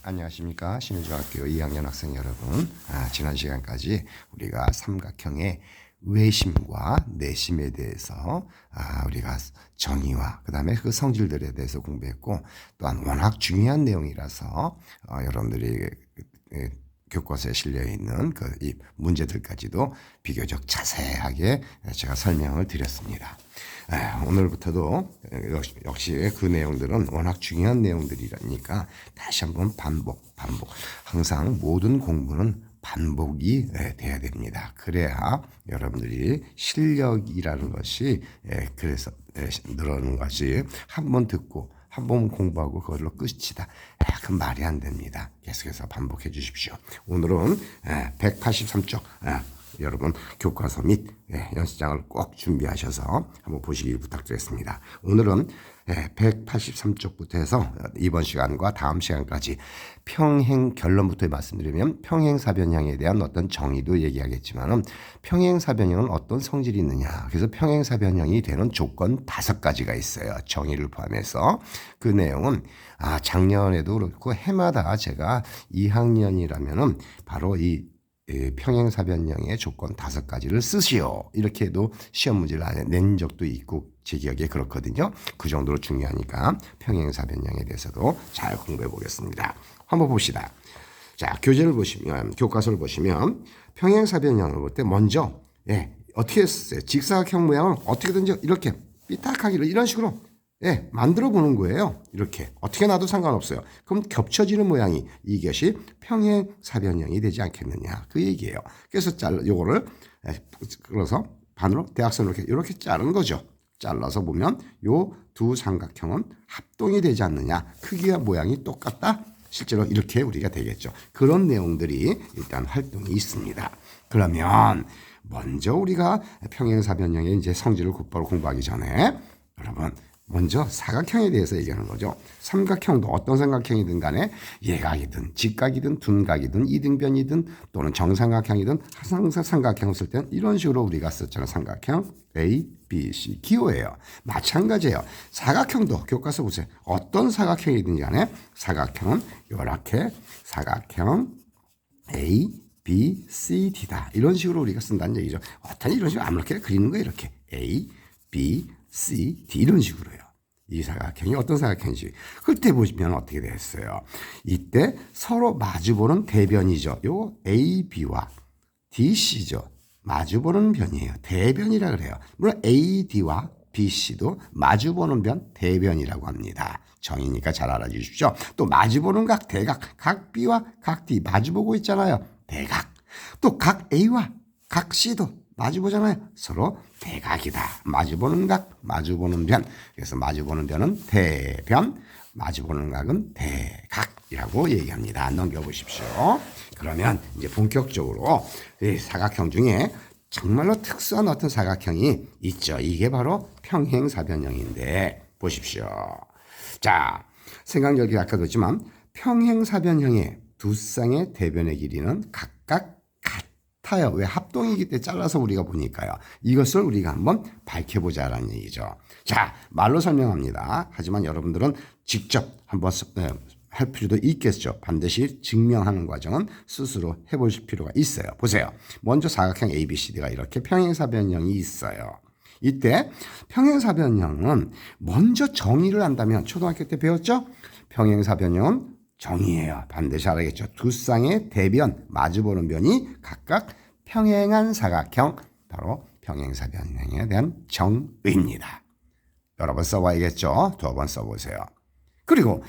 안녕하십니까. 신의중학교 2학년 학생 여러분. 지난 시간까지 우리가 삼각형의 외심과 내심에 대해서 우리가 정의와 그 다음에 그 성질들에 대해서 공부했고, 또한 워낙 중요한 내용이라서 여러분들이 교과서에 실려 있는 이 문제들까지도 비교적 자세하게 제가 설명을 드렸습니다. 오늘부터도 역시 그 내용들은 워낙 중요한 내용들이니까 다시 한번 반복. 항상 모든 공부는 반복이 돼야 됩니다. 그래야 여러분들이 실력이라는 것이 그래서 늘어나는 것이 한 번 듣고 한 번 공부하고 그걸로 끝이다. 그 말이 안 됩니다. 계속해서 반복해 주십시오. 오늘은 183쪽 여러분 교과서 및 연습장을 꼭 준비하셔서 한번 보시길 부탁드리겠습니다. 오늘은 183쪽부터 해서 이번 시간과 다음 시간까지 평행 결론부터 말씀드리면 평행사변형에 대한 어떤 정의도 얘기하겠지만은 평행사변형은 어떤 성질이 있느냐. 그래서 평행사변형이 되는 조건 5가지가 있어요. 정의를 포함해서. 그 내용은 작년에도 그렇고 해마다 제가 2학년이라면은 바로 이 평행사변형의 조건 5가지를 쓰시오. 이렇게도 시험 문제를 낸 적도 있고 제 기억에 그렇거든요. 그 정도로 중요하니까 평행사변형에 대해서도 잘 공부해 보겠습니다. 한번 봅시다. 자, 교재를 보시면, 교과서를 보시면 평행사변형을 볼 때 먼저 어떻게 썼어요? 직사각형 모양을 어떻게든지 이렇게 삐딱하기를 이런 식으로 만들어 보는 거예요. 이렇게 어떻게 놔도 상관없어요. 그럼 겹쳐지는 모양이 이것이 평행사변형이 되지 않겠느냐 그 얘기예요. 그래서 요거를 그래서 반으로 대각선으로 이렇게 자른 거죠. 잘라서 보면 요 두 삼각형은 합동이 되지 않느냐. 크기와 모양이 똑같다. 실제로 이렇게 우리가 되겠죠. 그런 내용들이 일단 활동이 있습니다. 그러면 먼저 우리가 평행사변형의 이제 성질을 곧바로 공부하기 전에 여러분 먼저 사각형에 대해서 얘기하는 거죠. 삼각형도 어떤 삼각형이든 간에 예각이든 직각이든 둔각이든 이등변이든 또는 정삼각형이든 삼각형을 쓸 때는 이런 식으로 우리가 썼잖아요. 삼각형 A, B, C 기호예요. 마찬가지예요. 사각형도 교과서 보세요. 어떤 사각형이든 간에 사각형은 이렇게 사각형 A, B, C, D다. 이런 식으로 우리가 쓴다는 얘기죠. 어떤 이런 식으로 아무렇게 그리는 거예요. 이렇게 A, B, C, D 이런 식으로요. 이 사각형이 어떤 사각형인지 그때 보시면 어떻게 됐어요. 이때 서로 마주보는 대변이죠. 요 A, B와 D, C죠. 마주보는 변이에요. 대변이라 그래요. 물론 A, D와 B, C도 마주보는 변 대변이라고 합니다. 정의니까 잘 알아주십시오. 또 마주보는 각 대각 각 B와 각 D 마주보고 있잖아요. 대각. 또 각 A와 각 C도 마주보잖아요. 서로 대각이다. 마주보는 각, 마주보는 변. 그래서 마주보는 변은 대변, 마주보는 각은 대각이라고 얘기합니다. 넘겨보십시오. 그러면 이제 본격적으로 이 사각형 중에 정말로 특수한 어떤 사각형이 있죠. 이게 바로 평행사변형인데 보십시오. 자, 생각력이 아까도 했지만 평행사변형의 두 쌍의 대변의 길이는 각각 같아요. 왜? 합동이기 때문에 잘라서 우리가 보니까요. 이것을 우리가 한번 밝혀보자라는 얘기죠. 자, 말로 설명합니다. 하지만 여러분들은 직접 한번 할 필요도 있겠죠. 반드시 증명하는 과정은 스스로 해보실 필요가 있어요. 보세요. 먼저 사각형 ABCD가 이렇게 평행사변형이 있어요. 이때 평행사변형은 먼저 정의를 한다면 초등학교 때 배웠죠? 평행사변형은 정의예요. 반드시 알아야겠죠. 두 쌍의 대변, 마주보는 변이 각각 평행한 사각형, 바로 평행사변형에 대한 정의입니다. 여러 번 써봐야겠죠. 2번 써보세요. 그리고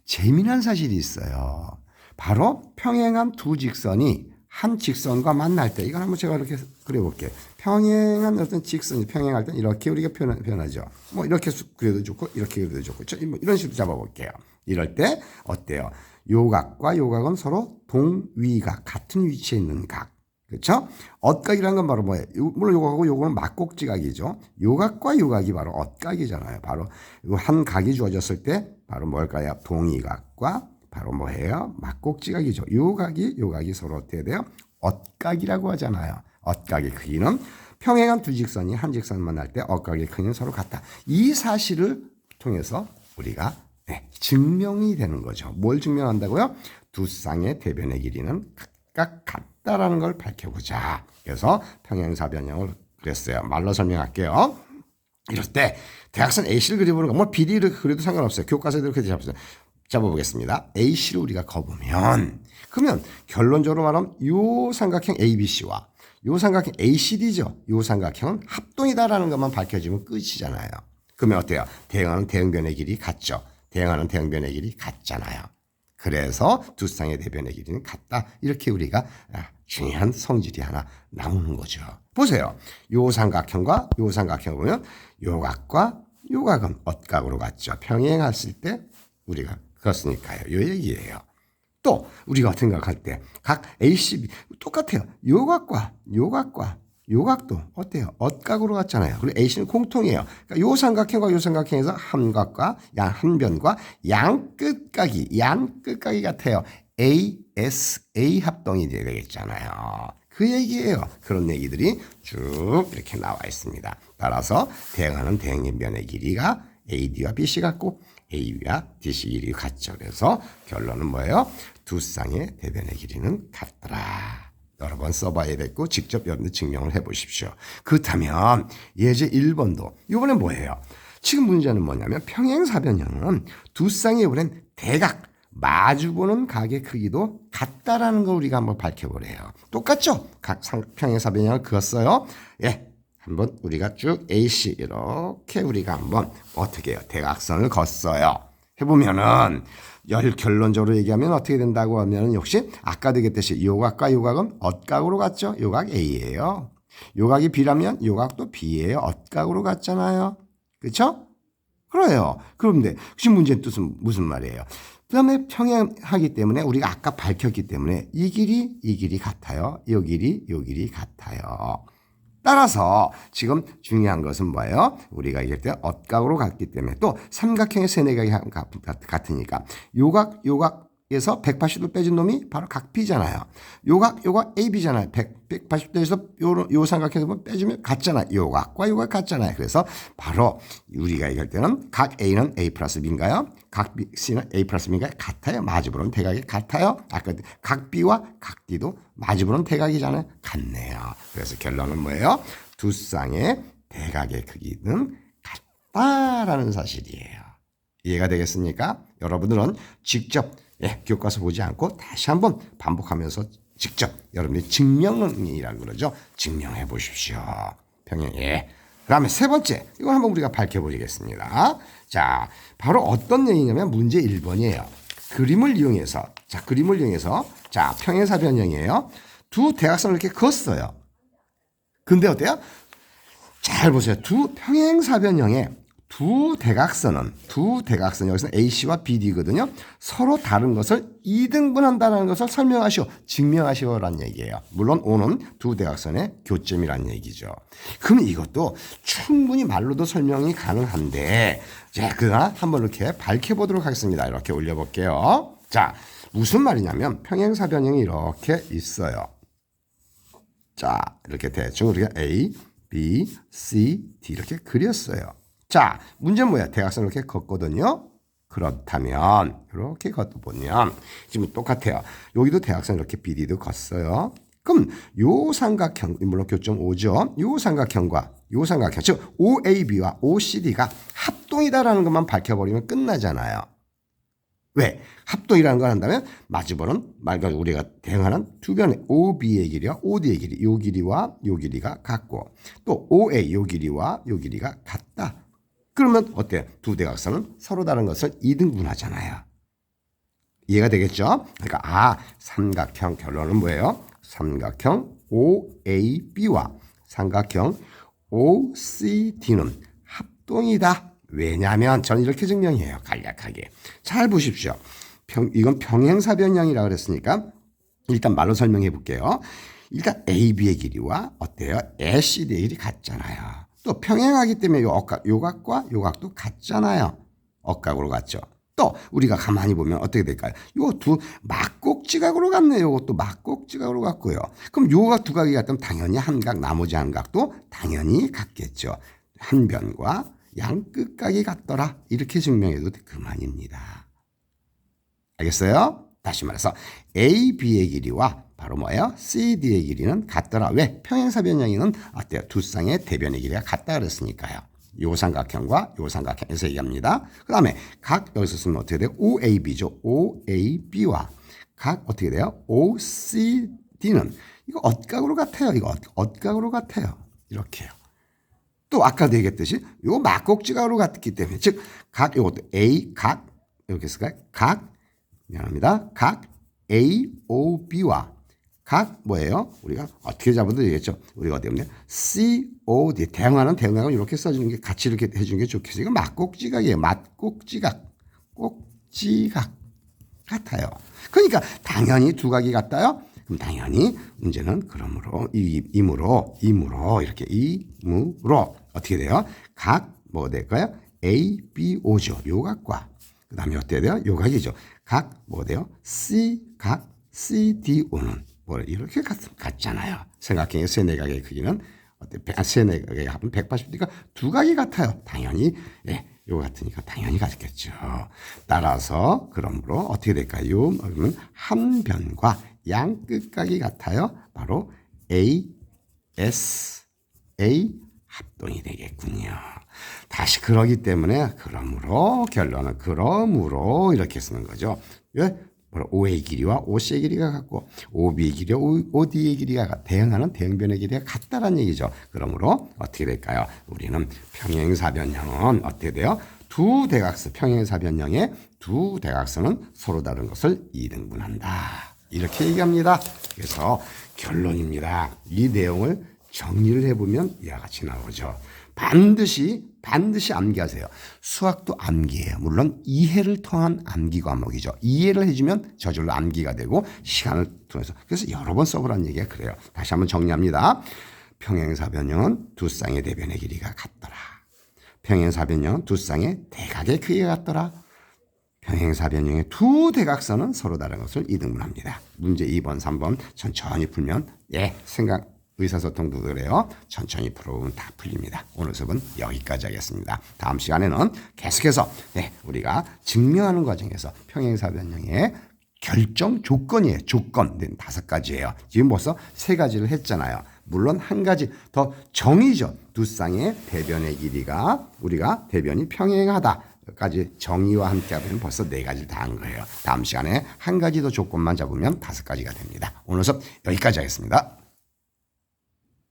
재미난 사실이 있어요. 바로 평행한 두 직선이 한 직선과 만날 때, 이건 한번 제가 이렇게 그려볼게요. 평행한 어떤 직선이 평행할 때 이렇게 우리가 표현하죠. 뭐 이렇게 그려도 좋고 이렇게 그려도 좋고 이런 식으로 잡아볼게요. 이럴 때 어때요? 요각과 요각은 서로 동위각, 같은 위치에 있는 각. 그렇죠? 엇각이라는 건 바로 뭐예요? 물론 요각하고 요거는 막곡지각이죠. 요각과 요각이 바로 엇각이잖아요. 바로 한 각이 주어졌을 때 바로 뭘까요? 동위각과 바로 뭐예요? 막곡지각이죠. 요각이 서로 어떻게 돼요? 엇각이라고 하잖아요. 엇각의 크기는 평행한 두 직선이 한 직선만 만날 때 엇각의 크기는 서로 같다. 이 사실을 통해서 우리가 네, 증명이 되는 거죠. 뭘 증명한다고요? 두 쌍의 대변의 길이는 각각 같다라는 걸 밝혀보자. 그래서 평행사변형을 그랬어요. 말로 설명할게요. 이럴 때 대각선 AC를 그려보는 거 뭐 비리를 그려도 상관없어요. 교과서대로 그렇게 잡아보겠습니다. AC를 우리가 그어보면 그러면 결론적으로 말하면 요 삼각형 ABC와 요 삼각형 ACD죠. 요 삼각형은 합동이다라는 것만 밝혀지면 끝이잖아요. 그러면 어때요? 대응하는 대응변의 길이 같죠. 대응하는 대응변의 길이 같잖아요. 그래서 두 쌍의 대변의 길이는 같다. 이렇게 우리가 중요한 성질이 하나 나오는 거죠. 보세요. 요 삼각형과 요 삼각형을 보면 요각과 요각은 엇각으로 같죠. 평행했을 때 우리가 그렇으니까요. 요 얘기예요. 또 우리가 생각할 때 각 AC 똑같아요. 요각과 요각과 요각도 어때요? 엇각으로 같잖아요. 그리고 AC는 공통이에요. 그러니까 요 삼각형과 요 삼각형에서 한 각과 한 변과 양 끝각이 같아요. A 합동이 되겠잖아요. 그 얘기예요. 그런 얘기들이 쭉 이렇게 나와 있습니다. 따라서 대응하는 대응변의 길이가 AD와 BC 같고 AB와 DC 길이 같죠. 그래서 결론은 뭐예요? 두 쌍의 대변의 길이는 같더라. 여러 번 써봐야겠고 직접 여러분들 증명을 해보십시오. 그렇다면 예제 1번도 이번엔 뭐예요? 지금 문제는 뭐냐면 평행사변형은 두 쌍이 이번엔 대각 마주보는 각의 크기도 같다라는 걸 우리가 한번 밝혀보래요. 똑같죠? 각 평행사변형을 그었어요. 예, 한번 우리가 쭉 AC 이렇게 우리가 한번 어떻게 해요? 대각선을 걷어요. 해보면은 결론적으로 얘기하면 어떻게 된다고 하면 역시 아까도 얘기했듯이 요각과 요각은 엇각으로 같죠. 요각 A예요. 요각이 B라면 요각도 B예요. 엇각으로 같잖아요. 그렇죠? 그래요. 그런데 지금 문제의 뜻은 무슨 말이에요? 그 다음에 평행하기 때문에 우리가 아까 밝혔기 때문에 이 길이 같아요. 요 길이 같아요. 따라서 지금 중요한 것은 뭐예요? 우리가 이럴 때 엇각으로 갔기 때문에 또 삼각형의 세네각이 같으니까 요각에서 180도 빼준 놈이 바로 각 B잖아요. 요각 AB잖아요. 180도에서 요 삼각형에서 빼주면 같잖아요. 요각과 요각 같잖아요. 그래서 바로 우리가 얘기할 때는 각 A는 A 플러스 B인가요? 각 C는 A 플러스 B인가요? 같아요. 마주보는 대각이 같아요. 아까 각 B와 각 D도 마주보는 대각이잖아요. 같네요. 그래서 결론은 뭐예요? 두 쌍의 대각의 크기는 같다라는 사실이에요. 이해가 되겠습니까? 여러분들은 직접 교과서 보지 않고 다시 한번 반복하면서 직접 여러분이 증명이라고 그러죠. 증명해 보십시오. 평행. 그다음에 세 번째 이걸 한번 우리가 밝혀보겠습니다. 자, 바로 어떤 얘기냐면 문제 1번이에요. 그림을 이용해서 자 평행사변형이에요. 두 대각선을 이렇게 그었어요. 근데 어때요? 잘 보세요. 두 평행사변형의 두 대각선은 여기서 AC와 BD거든요. 서로 다른 것을 이등분한다는 것을 증명하시오라는 얘기예요. 물론 O는 두 대각선의 교점이라는 얘기죠. 그럼 이것도 충분히 말로도 설명이 가능한데 그가 한번 이렇게 밝혀보도록 하겠습니다. 이렇게 올려볼게요. 자, 무슨 말이냐면 평행사변형이 이렇게 있어요. 자, 이렇게 대충 우리가 A, B, C, D 이렇게 그렸어요. 자, 문제는 뭐야? 대각선을 이렇게 걷거든요. 그렇다면 이렇게 걷어보면 지금 똑같아요. 여기도 대각선 이렇게 BD도 걷어요. 그럼 요 삼각형, 물론 교점 O죠. 요 삼각형과 요 삼각형, 즉 OAB와 OCD가 합동이다라는 것만 밝혀버리면 끝나잖아요. 왜? 합동이라는 걸 한다면 마주보는 우리가 대응하는 두 변의 OB의 길이와 OD의 길이, 요 길이와 요 길이가 같고 또 OA 요 길이와 요 길이가 같다. 그러면 어때요? 두 대각선은 서로 다른 것을 이등분하잖아요. 이해가 되겠죠? 그러니까 삼각형 결론은 뭐예요? 삼각형 OAB와 삼각형 OCD는 합동이다. 왜냐하면 저는 이렇게 증명해요. 간략하게. 잘 보십시오. 이건 평행사변형이라고 그랬으니까 일단 말로 설명해 볼게요. 일단 AB의 길이와 어때요? ACD의 길이 같잖아요. 또 평행하기 때문에 요각과 요각도 같잖아요. 엇각으로 같죠. 또 우리가 가만히 보면 어떻게 될까요? 요 두 막곡지각으로 같네요. 이것도 막곡지각으로 같고요. 그럼 요각 두 각이 같으면 당연히 한 각 나머지 한 각도 당연히 같겠죠. 한 변과 양끝각이 같더라. 이렇게 증명해도 그만입니다. 알겠어요? 다시 말해서 AB의 길이와 바로 뭐예요? CD의 길이는 같더라. 왜? 평행사변형이는 어때요? 두 쌍의 대변의 길이가 같다 그랬으니까요. 요 삼각형과 요 삼각형에서 얘기합니다. 그 다음에 각 여기서 쓰면 어떻게 돼요? OAB죠. OAB와 각 어떻게 돼요? OCD는 이거 엇각으로 같아요. 이거 엇각으로 같아요. 이렇게요. 또 아까도 얘기했듯이 이거 막곡지각으로 같기 때문에 즉 각 이것도 A 각 이렇게 쓸까요? 각 미안합니다. 각 AOB와 각 뭐예요? 우리가 어떻게 잡아도 되겠죠. 우리가 어떻게 보면 COD 대응하는 대응하고 이렇게 써주는 게 같이 이렇게 해주는 게 좋겠어요. 이거 막곡지각이에요. 막곡지각 꼭지각 같아요. 그러니까 당연히 두 각이 같아요. 그럼 당연히 문제는 그러므로 이므로 이렇게 이므로 어떻게 돼요? 각 뭐가 될까요? ABO죠. 요 각과 그 다음에 어떻게 돼요? 요 각이죠. 각 뭐가 돼요? 각 CDO는 뭐 이렇게 같잖아요. 삼각형의 세네각의 크기는 세네각의 합은 180도니까 두 각이 같아요. 당연히 예, 요 같으니까 당연히 같겠죠. 따라서 그러므로 어떻게 될까요? 그러면 한 변과 양 끝각이 같아요. 바로 ASA 합동이 되겠군요. 다시 그러기 때문에 그러므로 결론은 그러므로 이렇게 쓰는 거죠. 왜? OA의 길이와 OC의 길이가 같고 OB의 길이와 OD의 길이가 대응하는 대응변의 길이가 같다는 얘기죠. 그러므로 어떻게 될까요? 우리는 평행사변형은 어떻게 돼요? 두 대각선 평행사변형의 두 대각선은 서로 다른 것을 이등분한다. 이렇게 얘기합니다. 그래서 결론입니다. 이 내용을 정리를 해보면 이와 같이 나오죠. 반드시 암기하세요. 수학도 암기예요. 물론 이해를 통한 암기 과목이죠. 이해를 해주면 저절로 암기가 되고 시간을 통해서 그래서 여러 번 써보라는 얘기가 그래요. 다시 한번 정리합니다. 평행사변형은 두 쌍의 대변의 길이가 같더라. 평행사변형은 두 쌍의 대각의 크기가 같더라. 평행사변형의 두 대각선은 서로 다른 것을 이등분합니다. 문제 2번, 3번 천천히 풀면 의사소통도 그래요. 천천히 풀어보면 다 풀립니다. 오늘 수업은 여기까지 하겠습니다. 다음 시간에는 계속해서 우리가 증명하는 과정에서 평행사변형의 결정 조건이에요. 조건 5가지예요. 지금 벌써 3가지를 했잖아요. 물론 한 가지 더 정의죠. 두 쌍의 대변의 길이가 우리가 대변이 평행하다. 까지 정의와 함께 하면 벌써 4가지를 다 한 거예요. 다음 시간에 한 가지 더 조건만 잡으면 5가지가 됩니다. 오늘 수업 여기까지 하겠습니다.